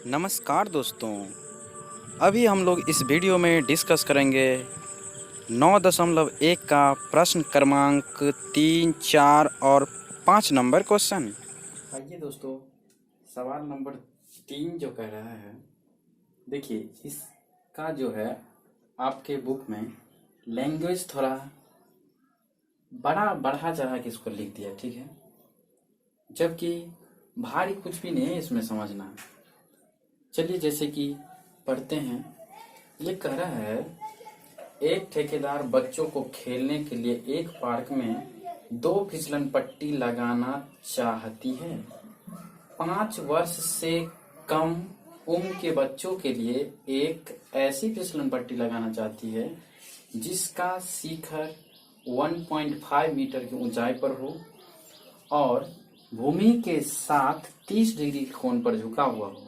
नमस्कार दोस्तों। अभी हम लोग इस वीडियो में डिस्कस करेंगे 9.1 का प्रश्न क्रमांक 3, 4 और 5 नंबर क्वेश्चन। आइए दोस्तों, सवाल नंबर 3 जो कह रहा है, देखिए इसका जो है आपके बुक में लैंग्वेज थोड़ा बड़ा बढ़ा चढ़ा के इसको लिख दिया, ठीक है, जबकि भारी कुछ भी नहीं है इसमें समझना। चलिए जैसे कि पढ़ते हैं। ये कह रहा है, एक ठेकेदार बच्चों को खेलने के लिए एक पार्क में 2 फिसलन पट्टी लगाना चाहती है। 5 वर्ष से कम उम्र के बच्चों के लिए एक ऐसी फिसलन पट्टी लगाना चाहती है जिसका शिखर 1.5 मीटर की ऊंचाई पर हो और भूमि के साथ 30 डिग्री कोण पर झुका हुआ हो।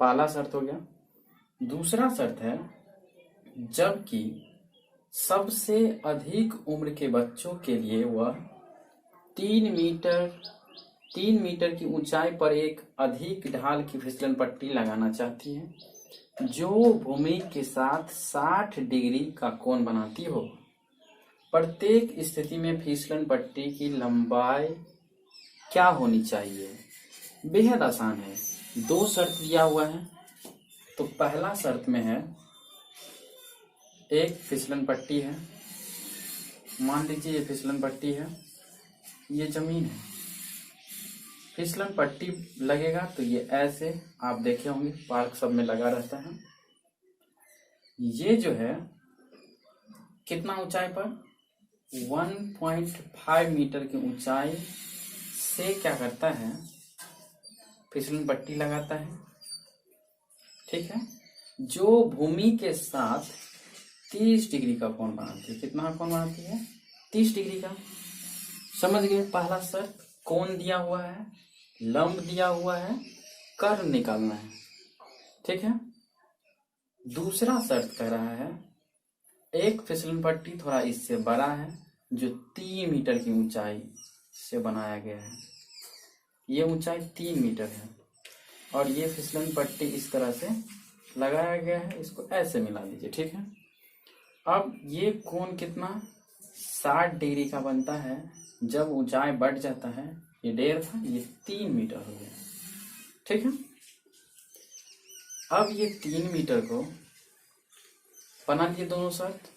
पहला शर्त हो गया। दूसरा शर्त है, जबकि सबसे अधिक उम्र के बच्चों के लिए वह 3 मीटर की ऊंचाई पर एक अधिक ढाल की फिसलन पट्टी लगाना चाहती है जो भूमि के साथ 60 डिग्री का कोण बनाती हो। प्रत्येक स्थिति में फिसलन पट्टी की लंबाई क्या होनी चाहिए? बेहद आसान है। 2 शर्त दिया हुआ है। तो पहला शर्त में है, एक फिसलन पट्टी है, मान लीजिए ये फिसलन पट्टी है, ये जमीन है। फिसलन पट्टी लगेगा तो ये ऐसे, आप देखे होंगे पार्क सब में लगा रहता है। ये जो है कितना ऊंचाई पर? 1.5 मीटर की ऊंचाई से क्या करता है, फिसलन पट्टी लगाता है, ठीक है, जो भूमि के साथ 30 डिग्री का कोण बनाती है। कितना कोण बनाती है? 30 डिग्री का। समझ गए? पहला शर्त कोण दिया हुआ है, लंब दिया हुआ है, कर्व निकालना है, ठीक है। दूसरा शर्त कह रहा है, एक फिसलन पट्टी थोड़ा इससे बड़ा है जो 3 मीटर की ऊंचाई से बनाया गया है। ये ऊंचाई 3 मीटर है और ये फिसलन पट्टी इस तरह से लगाया गया है। इसको ऐसे मिला दीजिए, ठीक है। अब ये कोण कितना? 60 डिग्री का बनता है। जब ऊंचाई बढ़ जाता है, ये 1.5 था, ये 3 मीटर हो गया, ठीक है। अब ये 3 मीटर को बना लिए दोनों शर्त।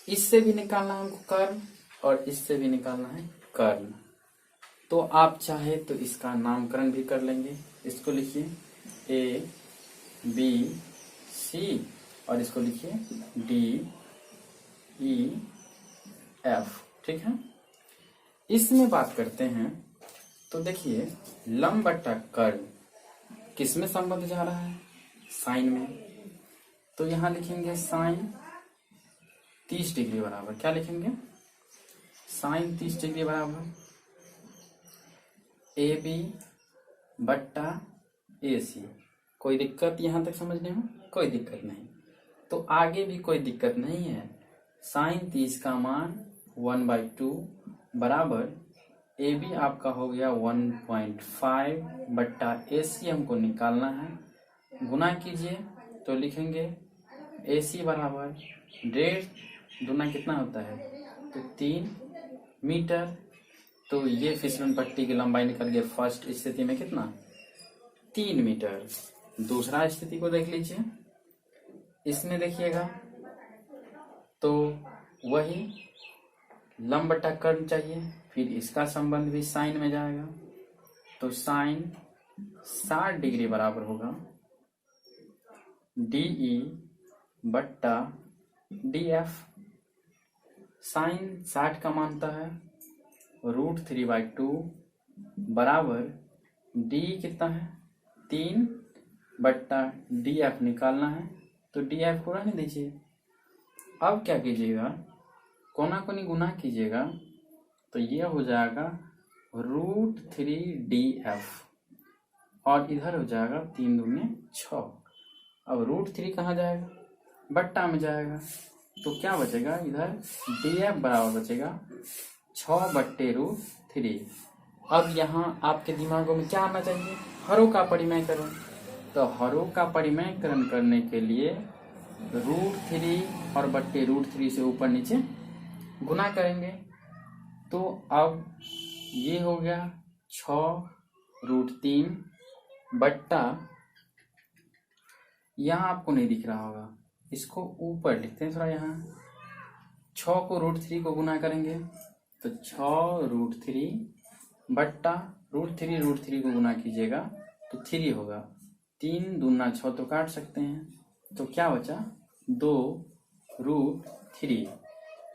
इससे भी निकालना है हमको कर्ल और इससे भी निकालना है कर्ल। तो आप चाहे तो इसका नामकरण भी कर लेंगे। इसको लिखिए A, B, C और इसको लिखिए D, E, F, ठीक है। इसमें बात करते हैं तो देखिए, लंब बट्टा कर्ल किस में संबंध जा रहा है? साइन में। तो यहां लिखेंगे साइन 30 डिग्री बराबर, क्या लिखेंगे? साइन 30 डिग्री बराबर AB बट्टा AC। कोई दिक्कत यहां तक समझने में? कोई दिक्कत नहीं। तो आगे भी कोई दिक्कत नहीं है। साइन 30 का मान 1/2 बराबर AB आपका हो गया 1.5 बट्टा AC हमको निकालना है। गुना कीजिए तो लिखेंगे AC बराबर 1.5 गुना कितना होता है? तो 3 मीटर। तो ये फिसलन पट्टी की लंबाई निकल गई फर्स्ट स्थिति में कितना? 3 मीटर। दूसरा स्थिति को देख लीजिए। इसमें देखिएगा तो वही लंब बट्टा कर्ल चाहिए, फिर इसका संबंध भी साइन में जाएगा। तो साइन 60 डिग्री बराबर होगा DE बट्टा DF। साइन 60 का मानता है √3/2 बराबर D कितना है? 3 बट्टा DF निकालना है। तो DF को रहने दीजिए। अब क्या कीजिएगा, कोना कोनी गुना कीजिएगा तो ये हो जाएगा √3DF और इधर हो जाएगा 3 दूनी 6। अब √3 कहाँ जाएगा? बट्टा में जाएगा। तो क्या बचेगा? इधर DF बराबर बचेगा 6/√3। अब यहाँ आपके दिमागों में क्या आना चाहिए, हरों का परिमेयकरण। तो हरों का परिमेयकरण करने के लिए √3 और बट्टे √3 से ऊपर नीचे गुना करेंगे। तो अब ये हो गया 6√3 बट्टा, यहाँ आपको नहीं दिख रहा होगा, इसको ऊपर लिखते हैं थोड़ा, यहाँ 6 को √3 को गुना करेंगे तो 6√3 बट्टा √3 को गुना कीजिएगा तो 3 होगा। 3 दूना 6 तो काट सकते हैं, तो क्या बचा 2√3।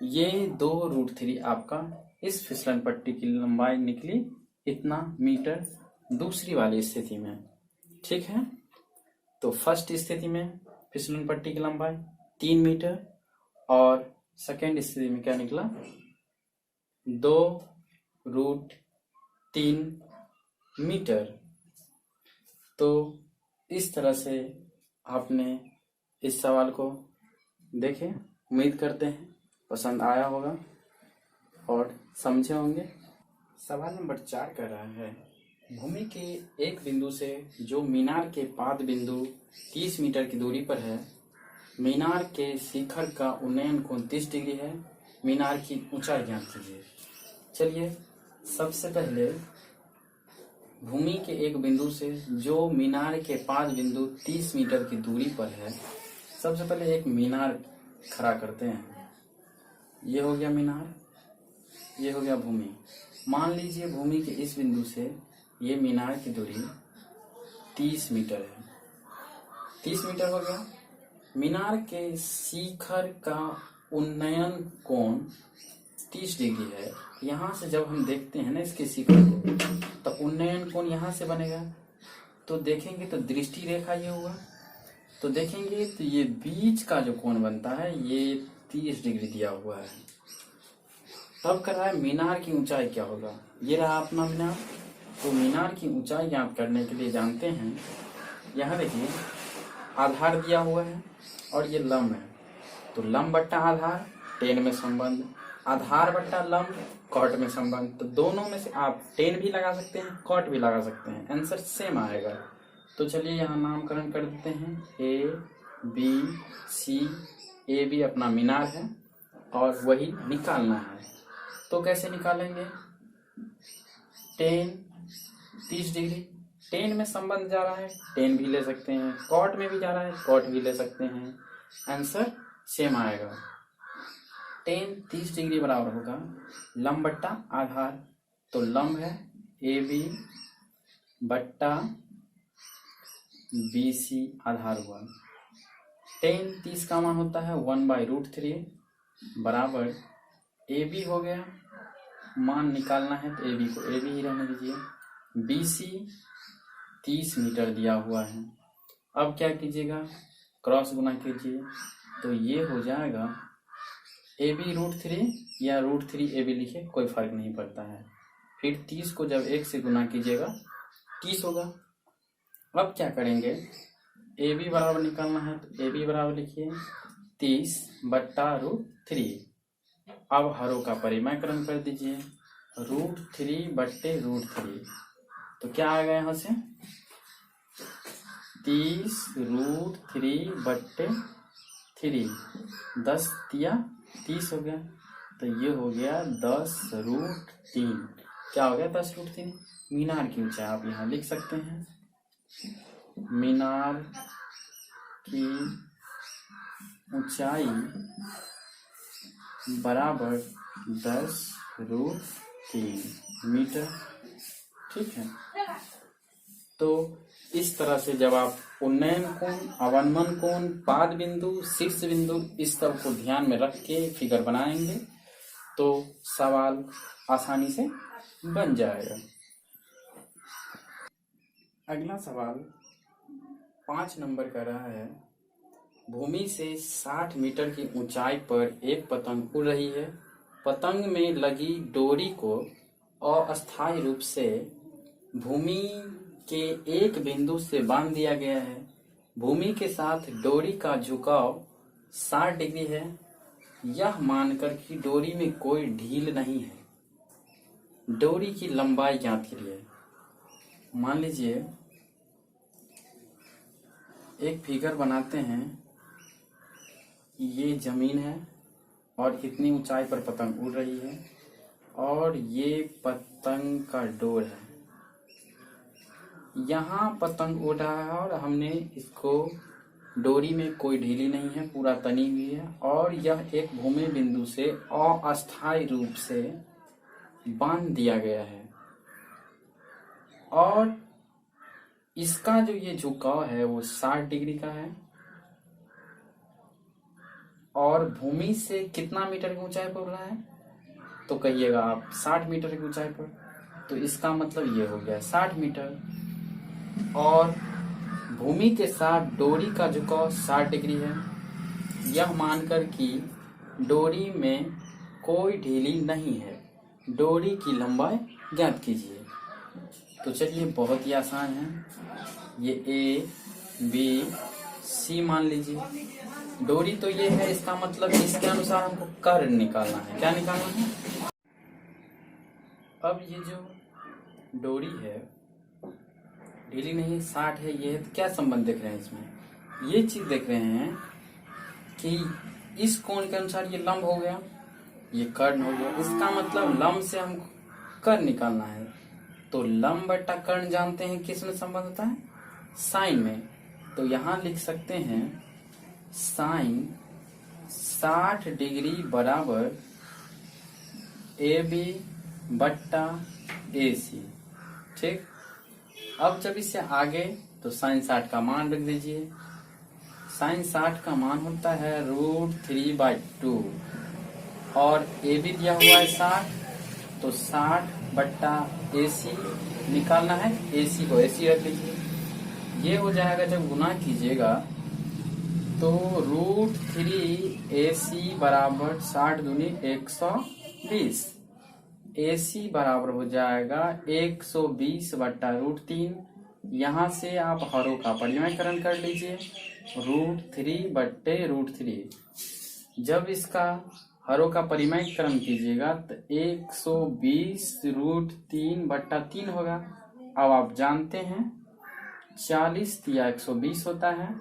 ये 2√3 आपका इस फिसलन पट्टी की लंबाई निकली इतना मीटर दूसरी वाली स्थिति में। ठीक है, तो फर्स्ट स्थिति में फिसलन पट्टी की लंबाई 3 मीटर और सेकेंड स्थिति में क्या निकला 2√3 मीटर। तो इस तरह से आपने इस सवाल को देखे, उम्मीद करते हैं पसंद आया होगा और समझे होंगे। सवाल नंबर 4 कर रहा है, भूमि के एक बिंदु से जो मीनार के पाद बिंदु 30 मीटर की दूरी पर है, मीनार के शिखर का उन्नयन कोण 30 डिग्री है, मीनार की ऊंचाई ज्ञात कीजिए। चलिए सबसे पहले भूमि के एक बिंदु से जो मीनार के पाद बिंदु 30 मीटर की दूरी पर है, सबसे पहले एक मीनार खड़ा करते हैं। ये हो गया मीनार, ये हो गया भूमि। मान लीजिए भूमि के इस बिंदु से ये मीनार की दूरी 30 मीटर है, 30 मीटर हो गया। मीनार के शिखर का उन्नयन कोण 30 डिग्री है। यहाँ से जब हम देखते हैं ना इसके शिखर को, तो उन्नयन कोण यहाँ से बनेगा, तो देखेंगे तो दृष्टि रेखा ये हुआ, तो देखेंगे तो ये बीच का जो कोण बनता है ये 30 डिग्री दिया हुआ है। तब कर रहा है मीनार की ऊंचाई क्या होगा, ये रहा अपना मीनार। तो मीनार की ऊंचाई ज्ञात करने के लिए जानते हैं, यहाँ देखिए आधार दिया हुआ है और ये लंब है, तो लंब बट्टा आधार 10 में संबंध, आधार बट्टा लंब कॉट में संबंध। तो दोनों में से आप 10 भी लगा सकते हैं, कॉट भी लगा सकते हैं, आंसर सेम आएगा। तो चलिए यहाँ नामकरण कर देते हैं, A, B, C। AB अपना मीनार है और वही निकालना है। तो कैसे निकालेंगे, 10 30 डिग्री, 10 में संबंध जा रहा है 10 भी ले सकते हैं, कॉट में भी जा रहा है कॉट भी ले सकते हैं, आंसर सेम आएगा। 10 30 डिग्री बराबर होगा लंब बट्टा आधार, तो लंब है AB बट्टा BC आधार हुआ। 10 30 का मान होता है 1/√3 बराबर AB हो गया, मान निकालना है तो AB को AB ही रहने दीजिए। BC 30 मीटर दिया हुआ है। अब क्या कीजिएगा, क्रॉस गुना कीजिए, तो ये हो जाएगा AB √3 या √3 AB लिखे कोई फर्क नहीं पड़ता है। फिर 30 को जब 1 से गुना कीजिएगा 30 होगा। अब क्या करेंगे, AB बराबर निकालना है तो AB बराबर लिखिए 30 बट्टा √3। अब हरों का परिमेयकरण कर दीजिए, √3 बट्टे √3, तो क्या आएगा यहाँ से 30 √3 बट्टे 3, 10 तिया 30 हो गया, तो ये हो गया 10√3। क्या हो गया 10√3, मीनार की ऊंचाई आप यहाँ लिख सकते हैं, मीनार की ऊंचाई बराबर 10√3 मीटर। ठीक है, तो इस तरह से जब आप उन्नयन कोण, अवनमन कोण, पाद बिंदु, शीर्ष बिंदु, इस सब को ध्यान में रख के फिगर बनाएंगे तो सवाल आसानी से बन जाएगा। अगला सवाल 5 नंबर का रहा है, भूमि से 60 मीटर की ऊंचाई पर एक पतंग उड़ रही है। पतंग में लगी डोरी को अस्थायी रूप से भूमि के एक बिंदु से बांध दिया गया है। भूमि के साथ डोरी का झुकाव 60 डिग्री है। यह मानकर कि डोरी में कोई ढील नहीं है, डोरी की लंबाई ज्ञात करिए। मान लीजिए एक फिगर बनाते हैं, ये जमीन है और इतनी ऊंचाई पर पतंग उड़ रही है और ये पतंग का डोर है। यहाँ पतंग उड़ रहा है और हमने इसको डोरी में कोई ढीली नहीं है, पूरा तनी हुई है और यह एक भूमि बिंदु से अस्थायी रूप से बांध दिया गया है और इसका जो ये झुकाव है वो 60 डिग्री का है और भूमि से कितना मीटर की ऊंचाई पर उड़ रहा है तो कहिएगा आप 60 मीटर की ऊंचाई पर। तो इसका मतलब ये हो गया 60 मीटर और भूमि के साथ डोरी का झुकाव 60 डिग्री है। यह मानकर कि डोरी में कोई ढीली नहीं है, डोरी की लंबाई ज्ञात कीजिए। तो चलिए बहुत ही आसान है, ये ए बी सी मान लीजिए। डोरी तो ये है, इसका मतलब इसके अनुसार हमको कर्व निकालना है। क्या निकालना है? अब ये जो डोरी है ढीली नहीं 60 है, ये है, तो क्या संबंध देख रहे हैं इसमें? ये चीज देख रहे हैं कि इस कोण के अनुसार ये लंब हो गया, ये कर्ण हो गया। इसका मतलब लंब से हमको कर्ण निकालना है। तो लंब बटा कर्ण जानते हैं किस में संबंध होता है? साइन में। तो यहां लिख सकते हैं साइन 60 डिग्री बराबर ए बी बट्टा ए सी। ठीक, अब जब इससे आगे तो साइन 60 का मान रख दीजिए। साइन 60 का मान होता है √3/2 और ए बी दिया हुआ है 60, तो 60 बट्टा ए सी निकालना है। ए सी को ए सी रख लीजिए। ये हो जाएगा, जब गुना कीजिएगा तो √3AC बराबर 60 दूनी 120। AC बराबर हो जाएगा 120 बट्टा √3। यहाँ से आप हरों का परिमाणीकरण कर लीजिए, √3 बट्टे √3। जब इसका हरों का परिमाणीकरण कीजिएगा तो 120 √3 बट्टा 3 होगा। अब आप जानते हैं 40 या 120 होता है,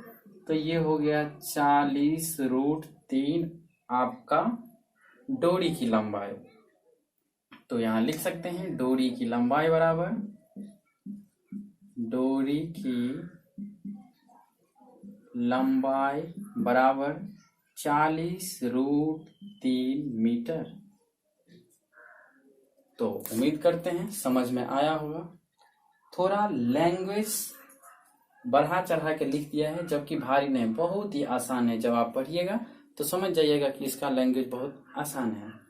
तो ये हो गया 40 √3 आपका डोरी की लंबाई। तो यहाँ लिख सकते हैं डोरी की लंबाई बराबर, डोरी की लंबाई बराबर 40 √3 मीटर। तो उम्मीद करते हैं समझ में आया होगा। थोड़ा लैंग्वेज बढ़ा चढ़ा के लिख दिया है, जबकि भारी नहीं, बहुत ही आसान है। जब आप पढ़िएगा तो समझ जाइएगा कि इसका लैंग्वेज बहुत आसान है।